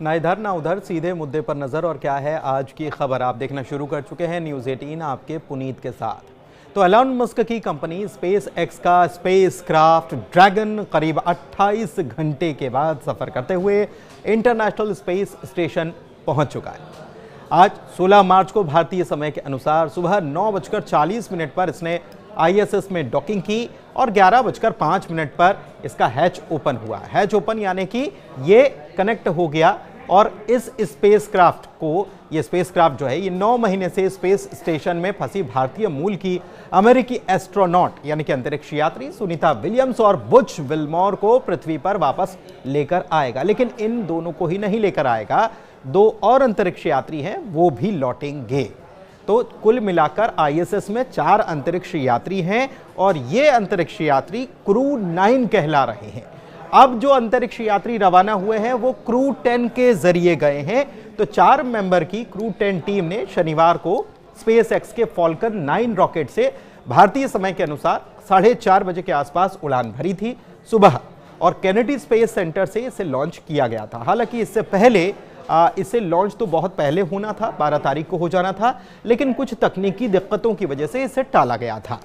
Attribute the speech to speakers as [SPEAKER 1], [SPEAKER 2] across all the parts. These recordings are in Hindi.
[SPEAKER 1] ना इधर ना उधर, सीधे मुद्दे पर नजर। और क्या है आज की खबर, आप देखना शुरू कर चुके हैं न्यूज़ 18 आपके पुनीत के साथ। तो एलन मस्क की कंपनी स्पेस एक्स का स्पेस क्राफ्ट ड्रैगन करीब 28 घंटे के बाद सफर करते हुए इंटरनेशनल स्पेस स्टेशन पहुंच चुका है। आज 16 मार्च को भारतीय समय के अनुसार सुबह 9:40 पर इसने ISS में डॉकिंग की और 11:05 पर इसका हैच ओपन हुआ। हैच ओपन यानी कि ये कनेक्ट हो गया और इस स्पेसक्राफ्ट को, ये स्पेसक्राफ्ट जो है ये 9 महीने से स्पेस स्टेशन में फंसी भारतीय मूल की अमेरिकी एस्ट्रोनॉट यानी कि अंतरिक्ष यात्री सुनीता विलियम्स और बुच विल्मोर को पृथ्वी पर वापस लेकर आएगा। लेकिन इन दोनों को ही नहीं लेकर आएगा, 2 और अंतरिक्ष यात्री हैं वो भी लौटेंगे। तो कुल मिलाकर ISS में 4 अंतरिक्ष यात्री हैं और ये अंतरिक्ष यात्री क्रू 9 कहला रहे हैं। अब जो अंतरिक्ष यात्री रवाना हुए हैं वो क्रू 10 के जरिए गए हैं। तो 4 मेंबर की क्रू 10 टीम ने शनिवार को स्पेस एक्स के फॉल्कन 9 रॉकेट से भारतीय समय के अनुसार 4:30 बजे के आसपास उड़ान भरी थी सुबह, और केनेडी स्पेस सेंटर से इसे लॉन्च किया गया था। हालांकि इससे पहले इसे लॉन्च तो बहुत पहले होना था, 12 तारीख को हो जाना था, लेकिन कुछ तकनीकी दिक्कतों की वजह से इसे टाला गया था।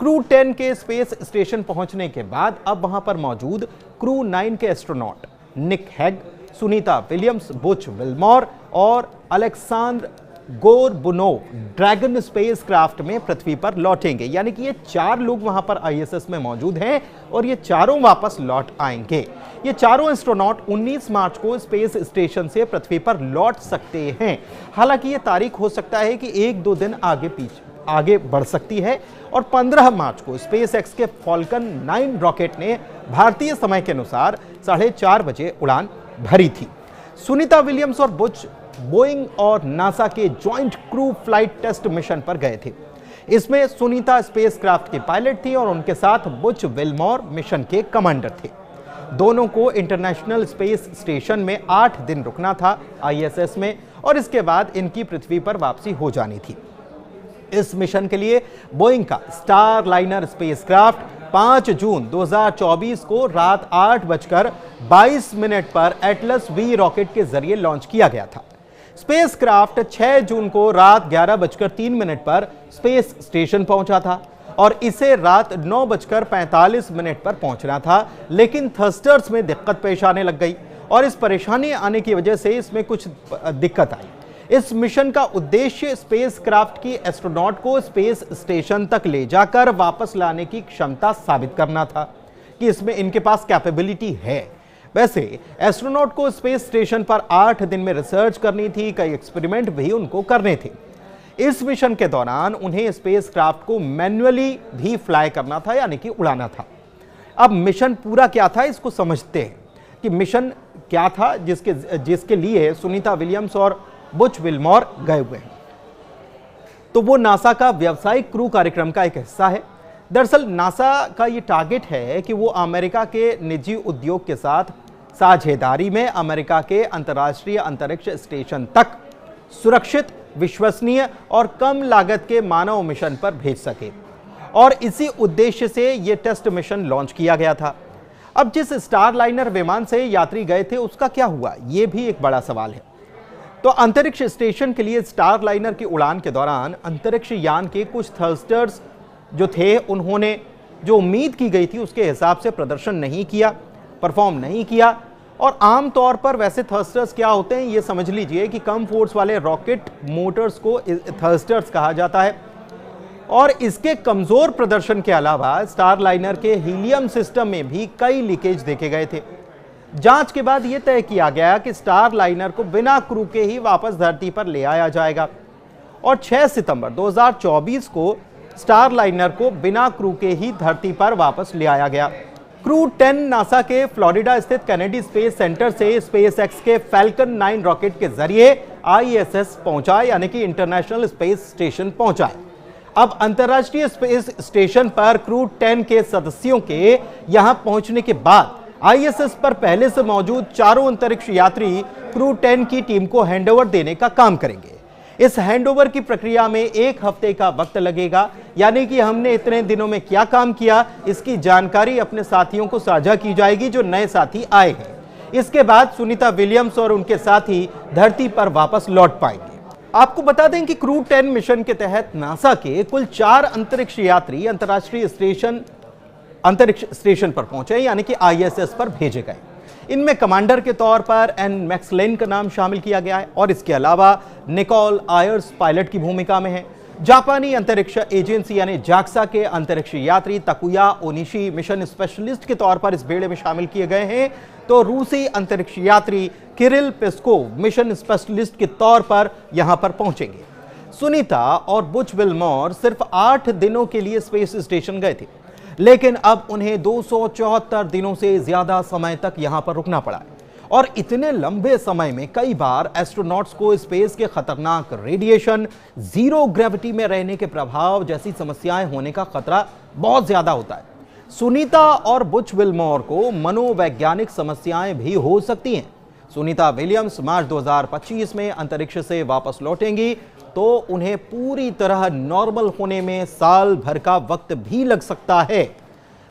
[SPEAKER 1] क्रू 10 के स्पेस स्टेशन पहुंचने के बाद अब वहां पर मौजूद क्रू 9 के astronaut Nick Hague, Sunita Williams, Butch Wilmore और Aleksandr Gorbunov Dragon spacecraft में पृथ्वी पर लौटेंगे। यानी कि ये 4 लोग वहां पर ISS में मौजूद हैं और ये चारों वापस लौट आएंगे। ये चारों एस्ट्रोनॉट 19 मार्च को स्पेस स्टेशन से पृथ्वी पर लौट सकते हैं। हालांकि ये तारीख हो सकता है कि 1-2 दिन आगे बढ़ सकती है। और 15 मार्च को स्पेस एक्स के फॉल्कन 9 रॉकेट ने भारतीय समय के अनुसार 4:30 बजे उड़ान भरी थी। सुनीता विलियम्स और बुच बोइंग और नासा के joint crew flight test mission पर गए थे। इसमें सुनीता स्पेसक्राफ्ट की पायलट थी और उनके साथ बुच विल्मोर मिशन के कमांडर थे। दोनों को इंटरनेशनल स्पेस स्टेशन में 8 दिन रुकना था ISS में, और इसके बाद इनकी पृथ्वी पर वापसी हो जानी थी। इस मिशन के लिए बोइंग का स्टार लाइनर स्पेसक्राफ्ट 5 जून 2024 को रात 8:22 पर एटलस V रॉकेट के जरिए लॉन्च किया गया था। स्पेसक्राफ्ट 6 जून को रात 11:03 पर स्पेस स्टेशन पहुंचा था और इसे रात 9:45 पर पहुंचना था, लेकिन थ्रस्टर्स में दिक्कत पेश आने लग गई और इस परेशानी आने की वजह से इसमें कुछ दिक्कत आई। इस मिशन का उद्देश्य स्पेसक्राफ्ट की एस्ट्रोनॉट को स्पेस स्टेशन तक ले जाकर वापस लाने की क्षमता साबित करना था कि इसमें इनके पास कैपेबिलिटी है। वैसे एस्ट्रोनॉट को स्पेस स्टेशन पर 8 दिन में रिसर्च करनी थी, कई एक्सपेरिमेंट भी उनको करने थे। इस मिशन के दौरान उन्हें स्पेसक्राफ्ट को मैन्युअली भी फ्लाई करना था, यानी कि उड़ाना था। अब मिशन पूरा क्या था इसको समझते हैं कि मिशन क्या था जिसके लिए सुनीता विलियम्स और बुच विल्मोर गए हुए हैं। तो वो नासा का व्यावसायिक क्रू कार्यक्रम का एक हिस्सा है। दरअसल नासा का ये टारगेट है कि वो अमेरिका के निजी उद्योग के साथ साझेदारी में अमेरिका के अंतर्राष्ट्रीय अंतरिक्ष स्टेशन तक सुरक्षित, विश्वसनीय और कम लागत के मानव मिशन पर भेज सके, और इसी उद्देश्य से ये टेस्ट मिशन लॉन्च किया गया था। अब जिस स्टार लाइनर विमान से यात्री गए थे उसका क्या हुआ, ये भी एक बड़ा सवाल है। तो अंतरिक्ष स्टेशन के लिए स्टार लाइनर की उड़ान के दौरान अंतरिक्ष यान के कुछ थ्रस्टर्स जो थे उन्होंने जो उम्मीद की गई थी उसके हिसाब से प्रदर्शन नहीं किया, परफॉर्म नहीं किया। और आमतौर पर वैसे थ्रस्टर्स क्या होते हैं ये समझ लीजिए कि कम फोर्स वाले रॉकेट मोटर्स को थ्रस्टर्स कहा जाता है। और इसके कमजोर प्रदर्शन के अलावा स्टार लाइनर के हीलियम सिस्टम में भी कई लीकेज देखे गए थे। जांच के बाद यह तय किया गया कि स्टार लाइनर को बिना क्रू के ही वापस धरती पर ले आया जाएगा, और 6 सितंबर 2024 को स्टार लाइनर को बिना क्रू के ही धरती पर वापस ले आया गया। क्रू 10 नासा के फ्लोरिडा स्थित केनेडी स्पेस सेंटर से स्पेस एक्स के फैल्कन 9 रॉकेट के जरिए ISS पहुंचा, यानी कि इंटरनेशनल स्पेस स्टेशन पहुंचा। अब अंतर्राष्ट्रीय स्पेस स्टेशन पर क्रू 10 के सदस्यों के यहां पहुंचने के बाद ISS पर पहले से मौजूद चारों अंतरिक्ष यात्री क्रू 10 की टीम को हैंडओवर देने का काम करेंगे। इस हैंडओवर की प्रक्रिया में 1 हफ्ते का वक्त लगेगा, यानी कि हमने इतने दिनों में क्या काम किया इसकी जानकारी अपने साथियों को साझा की जाएगी जो नए साथी आए हैं। इसके बाद सुनीता विलियम्स और उनके साथी धरती पर वापस लौट पाएंगे। आपको बता दें कि क्रू 10 मिशन के तहत नासा के कुल 4 अंतरिक्ष यात्री अंतरिक्ष स्टेशन पर पहुंचे, यानी कि ISS पर भेजे गए। इनमें कमांडर के तौर पर एन मैक्सलेन का नाम शामिल किया गया है और इसके अलावा निकोल आयर्स पायलट की भूमिका में है। जापानी अंतरिक्ष एजेंसी यानी जाक्सा के अंतरिक्ष यात्री तकुया ओनिशी मिशन स्पेशलिस्ट के तौर पर इस बेड़े में शामिल किए गए हैं, तो रूसी अंतरिक्ष यात्री किरिल पेस्कोव मिशन स्पेशलिस्ट के तौर पर यहां पर पहुंचेंगे। सुनीता और बुच विल्मोर सिर्फ 8 दिनों के लिए स्पेस स्टेशन गए थे, लेकिन अब उन्हें 274 दिनों से ज्यादा समय तक यहां पर रुकना पड़ा है। और इतने लंबे समय में कई बार एस्ट्रोनॉट्स को स्पेस के खतरनाक रेडिएशन, जीरो ग्रेविटी में रहने के प्रभाव जैसी समस्याएं होने का खतरा बहुत ज्यादा होता है। सुनीता और बुच विल्मोर को मनोवैज्ञानिक समस्याएं भी हो सकती हैं। सुनीता विलियम्स मार्च 2025 में अंतरिक्ष से वापस लौटेंगी, तो उन्हें पूरी तरह नॉर्मल होने में साल भर का वक्त भी लग सकता है।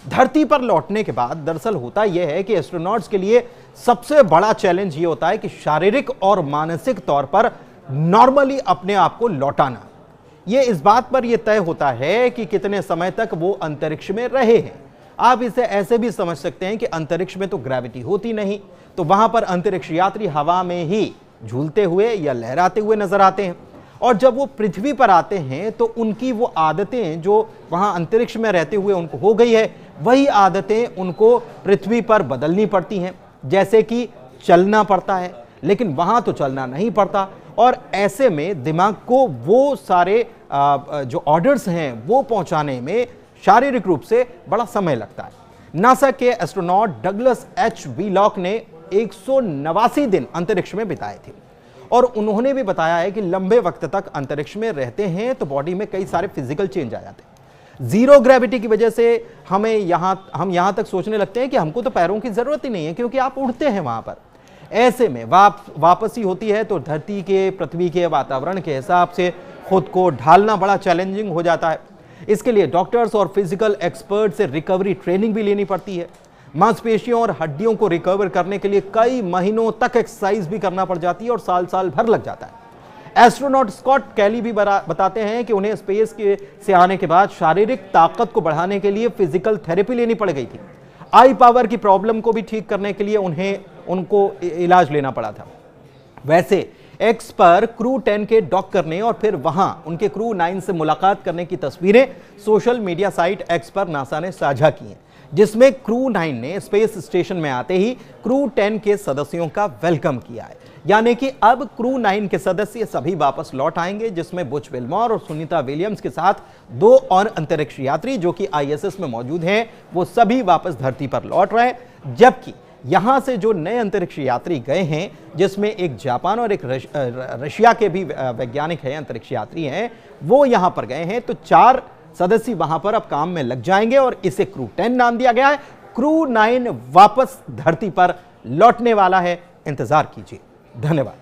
[SPEAKER 1] धरती पर लौटने के बाद दरअसल होता यह है कि एस्ट्रोनॉट्स के लिए सबसे बड़ा चैलेंज यह होता है कि शारीरिक और मानसिक तौर पर नॉर्मली अपने आप को लौटाना। यह इस बात पर यह तय होता है कि कितने समय तक वो अंतरिक्ष में रहे हैं। आप इसे ऐसे भी समझ सकते हैं कि अंतरिक्ष में तो ग्रेविटी होती नहीं, तो वहां पर अंतरिक्ष यात्री हवा में ही झूलते हुए या लहराते हुए नजर आते हैं। और जब वो पृथ्वी पर आते हैं तो उनकी वो आदतें जो वहां अंतरिक्ष में रहते हुए उनको हो गई है, वही आदतें उनको पृथ्वी पर बदलनी पड़ती हैं। जैसे कि चलना पड़ता है, लेकिन वहां तो चलना नहीं पड़ता, और ऐसे में दिमाग को वो सारे जो ऑर्डर्स हैं वो पहुंचाने में शारीरिक रूप से बड़ा समय लगता है। नासा के एस्ट्रोनॉट डगलस एच वीलॉक ने 189 दिन अंतरिक्ष में बिताए थे, और उन्होंने भी बताया है कि लंबे वक्त तक अंतरिक्ष में रहते हैं तो बॉडी में कई सारे फिजिकल चेंज आ जाते हैं। जीरो ग्रेविटी की वजह से हम यहां तक सोचने लगते हैं कि हमको तो पैरों की जरूरत ही नहीं है, क्योंकि आप उड़ते हैं वहां पर। ऐसे में वापसी होती है तो धरती के, पृथ्वी के वातावरण के हिसाब से खुद को ढालना बड़ा चैलेंजिंग हो जाता है। इसके लिए डॉक्टर्स और फिजिकल एक्सपर्ट से रिकवरी ट्रेनिंग भी लेनी पड़ती है। मांसपेशियों और हड्डियों को रिकवर करने के लिए कई महीनों तक एक्सरसाइज भी करना पड़ जाती है और साल भर लग जाता है। एस्ट्रोनॉट स्कॉट कैली भी बताते हैं कि उन्हें स्पेस से आने के बाद शारीरिक ताकत को बढ़ाने के लिए फिजिकल थेरेपी लेनी पड़ गई थी। आई पावर की प्रॉब्लम को भी ठीक करने के लिए उनको इलाज लेना पड़ा था। वैसे एक्स पर क्रू 10 के डॉक करने और फिर वहां उनके क्रू 9 से मुलाकात करने की तस्वीरें सोशल मीडिया साइट एक्स पर नासा ने साझा की हैं, जिसमें क्रू 9 ने स्पेस स्टेशन में आते ही क्रू 10 के सदस्यों का वेलकम किया है। यानी कि अब क्रू 9 के सदस्य सभी वापस लौट आएंगे, जिसमें बुच विल्मोर और सुनीता विलियम्स के साथ 2 और अंतरिक्ष यात्री जो कि ISS में मौजूद हैं, वो सभी वापस धरती पर लौट रहे हैं। जबकि यहां से जो नए अंतरिक्ष यात्री गए हैं, जिसमें एक जापान और एक रशिया के भी वैज्ञानिक हैं, अंतरिक्ष यात्री हैं, वो यहां पर गए हैं, तो 4 सदस्य वहां पर अब काम में लग जाएंगे और इसे क्रू 10 नाम दिया गया है। क्रू 9 वापस धरती पर लौटने वाला है, इंतजार कीजिए। धन्यवाद।